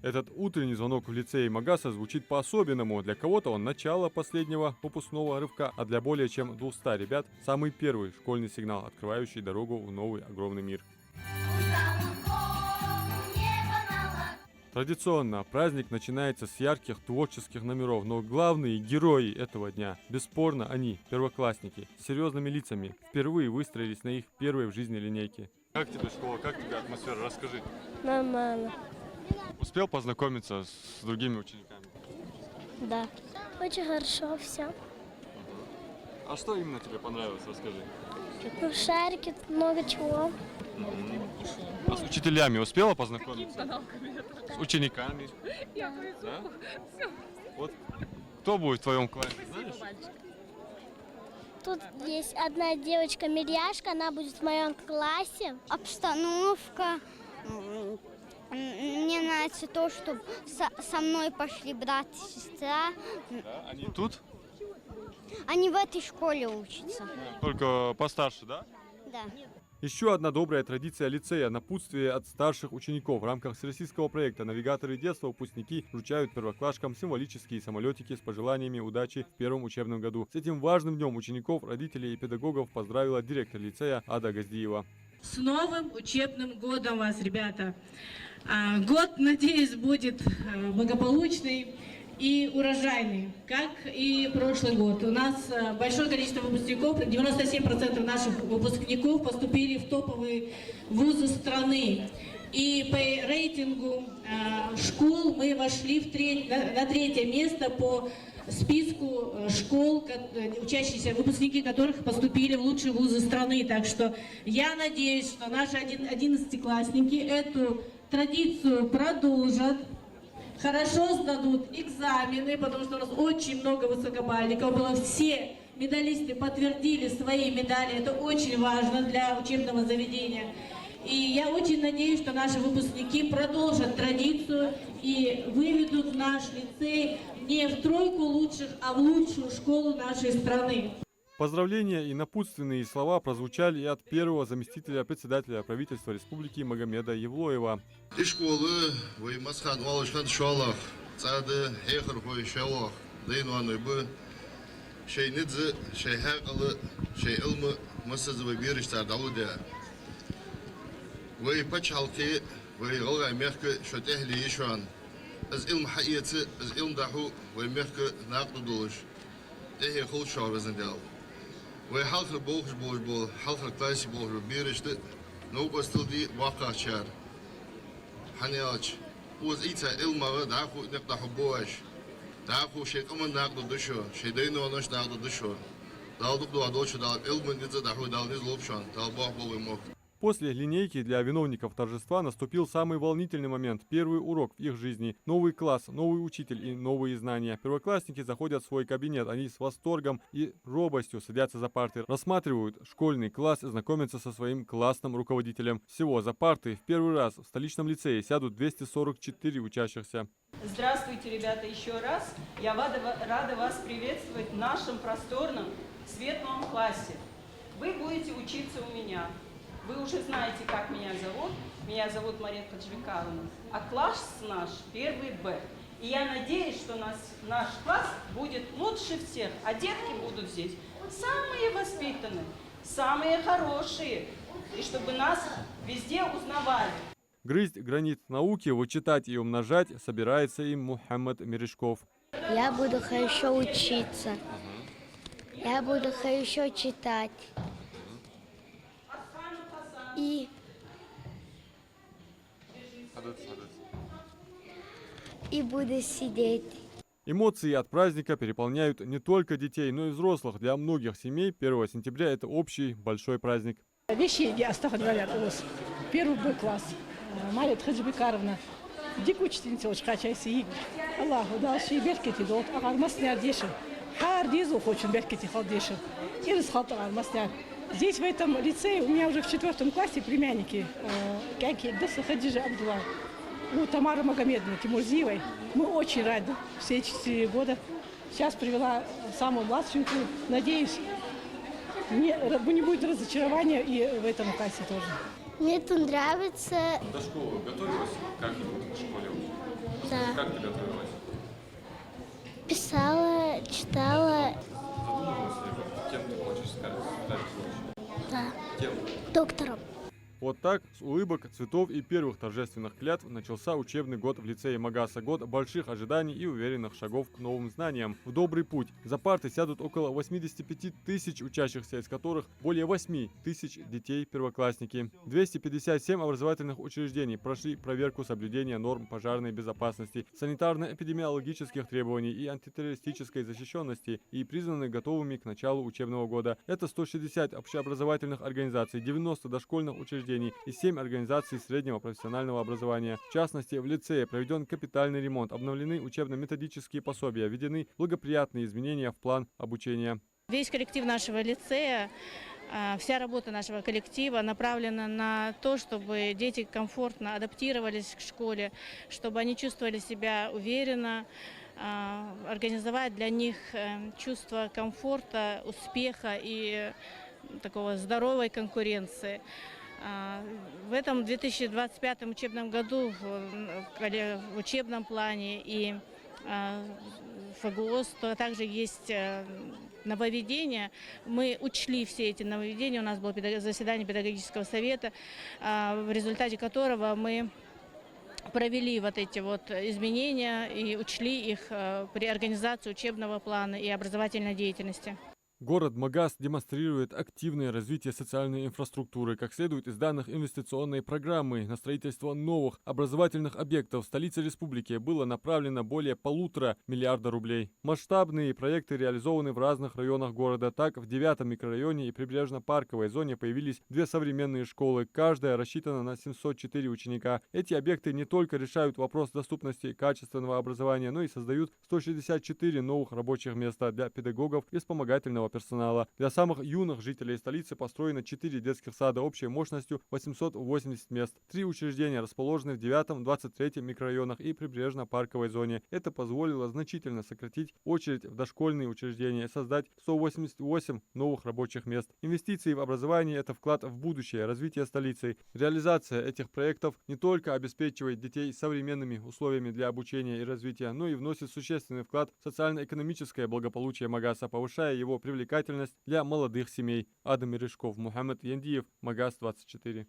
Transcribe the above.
Этот утренний звонок в лицее Магаса звучит по-особенному. Для кого-то он начало последнего выпускного рывка, а для более чем 200 ребят самый первый школьный сигнал, открывающий дорогу в новый огромный мир. Традиционно праздник начинается с ярких творческих номеров, но главные герои этого дня, бесспорно, они, первоклассники, с серьезными лицами, впервые выстроились на их первой в жизни линейке. Как тебе школа, как тебе атмосфера? Расскажи. Нормально. Успел познакомиться с другими учениками? Да. Очень хорошо все. А что именно тебе понравилось? Расскажи. Ну, шарики, тут много чего. А с учителями успела познакомиться? С учениками? Да? Вот кто будет в твоем классе, знаешь? Тут есть одна девочка Миряшка, она будет в моем классе. Обстановка. Мне нравится то, что со мной пошли брат и сестра. Да? Они тут? Они в этой школе учатся. Только постарше, да? Да. Еще одна добрая традиция лицея – напутствие от старших учеников. В рамках всероссийского проекта «Навигаторы детства» выпускники вручают первоклашкам символические самолетики с пожеланиями удачи в первом учебном году. С этим важным днем учеников, родителей и педагогов поздравила директор лицея Ада Газдиева. С новым учебным годом вас, ребята! Год, надеюсь, будет благополучный и урожайный, как и прошлый год. У нас большое количество выпускников, 97% наших выпускников поступили в топовые вузы страны. И по рейтингу школ мы вошли на третье место по списку школ, учащиеся выпускники которых поступили в лучшие вузы страны. Так что я надеюсь, что наши 11-классники эту традицию продолжат. Хорошо сдадут экзамены, потому что у нас очень много высокобальников было. Все медалисты подтвердили свои медали. Это очень важно для учебного заведения. И я очень надеюсь, что наши выпускники продолжат традицию и выведут наш лицей не в тройку лучших, а в лучшую школу нашей страны. Поздравления и напутственные слова прозвучали и от первого заместителя председателя правительства республики Магомеда Евлоева. Из школы вы масхан валышхан шалах, цады хехр хой шалах, дейнуаны бы, шей нидзы, шей хакалы, шей илмы, масазы бириш цардалудя. Вы пачалки, вы голгай мягко, что техли ишван. Из илм хаицы, из илм даху, вы мягко нaqdu дулыш. Техи хул шавазандал. Вы халхр болхш бол, халхр класси болхш биришты, но постылди вакачар. Ханиач, уз ица илмага даху нaqdahu боаш. Даху шекаман нaqdu душо, шейдейно онош нaqdu душо. Далдук дуадочу дал илман нидза даху дал низ лопшан, дал бах болы мок. После линейки для виновников торжества наступил самый волнительный момент – первый урок в их жизни. Новый класс, новый учитель и новые знания. Первоклассники заходят в свой кабинет, они с восторгом и робостью садятся за парты, рассматривают школьный класс и знакомятся со своим классным руководителем. Всего за парты в первый раз в столичном лицее сядут 244 учащихся. Здравствуйте, ребята, еще раз. Я рада вас приветствовать в нашем просторном, светлом классе. Вы будете учиться у меня. Вы уже знаете, как меня зовут. Меня зовут Мария Хаджвикаловна. А класс наш первый Б. И я надеюсь, что наш класс будет лучше всех. А детки будут здесь самые воспитанные, самые хорошие. И чтобы нас везде узнавали. Грызть гранит науки, вычитать и умножать собирается им Мухаммад Мережков. Я буду хорошо учиться. Я буду хорошо читать. И буду сидеть. Эмоции от праздника переполняют не только детей, но и взрослых. Для многих семей 1 сентября это общий большой праздник. Вещи говорят у вас. Первый Б класс. Мария Хаджибекаровна. Дик учительница Ошкачайси. Аллаху дал ши беркети дот. Агармасняр дешев. Хар дизу хочет беркети хал дешев. И расхал агармасняр. Здесь, в этом лицее, у меня уже в 4 классе племянники. Какие Даса Хадижа Абдулла. У Тамары Магомедовны Тимурзиевой. Мы очень рады все 4 года. Сейчас привела самую младшенькую. Надеюсь, не будет разочарования и в этом классе тоже. Мне тут нравится. До школы готовилась? Как в школе? Да. Как ты готовилась? Писала, читала, Задумывалась ли, вот, кем ты хочешь стать в будущем? да, Кем? доктором. Вот так, с улыбок, цветов и первых торжественных клятв начался учебный год в лицее Магаса. Год больших ожиданий и уверенных шагов к новым знаниям. В добрый путь. За парты сядут около 85 тысяч учащихся, из которых более 8 тысяч детей-первоклассники. 257 образовательных учреждений прошли проверку соблюдения норм пожарной безопасности, санитарно-эпидемиологических требований и антитеррористической защищенности и признаны готовыми к началу учебного года. Это 160 общеобразовательных организаций, 90 дошкольных учреждений и 7 организаций среднего профессионального образования. В частности, в лицее проведен капитальный ремонт, обновлены учебно-методические пособия, введены благоприятные изменения в план обучения. Весь коллектив нашего лицея, вся работа нашего коллектива направлена на то, чтобы дети комфортно адаптировались к школе, чтобы они чувствовали себя уверенно, организовать для них чувство комфорта, успеха и такого здоровой конкуренции. В этом 2025 учебном году в учебном плане и ФГОС также есть нововведения. Мы учли все эти нововведения. У нас было заседание педагогического совета, в результате которого мы провели вот эти вот изменения и учли их при организации учебного плана и образовательной деятельности. Город Магас демонстрирует активное развитие социальной инфраструктуры. Как следует из данных инвестиционной программы, на строительство новых образовательных объектов в столице республики было направлено более 1,5 миллиарда рублей. Масштабные проекты реализованы в разных районах города. Так, в 9-м микрорайоне и прибрежно-парковой зоне появились 2 современные школы. Каждая рассчитана на 704 ученика. Эти объекты не только решают вопрос доступности качественного образования, но и создают 164 новых рабочих места для педагогов и вспомогательного персонала. Для самых юных жителей столицы построено 4 детских сада общей мощностью 880 мест. 3 учреждения расположены в 9-м, 23-м микрорайонах и прибрежно-парковой зоне. Это позволило значительно сократить очередь в дошкольные учреждения и создать 188 новых рабочих мест. Инвестиции в образование – это вклад в будущее развитие столицы. Реализация этих проектов не только обеспечивает детей современными условиями для обучения и развития, но и вносит существенный вклад в социально-экономическое благополучие Магаса, повышая его привлекательность для молодых семей. Адам Мережков, Мухаммед Яндиев, Магас 24.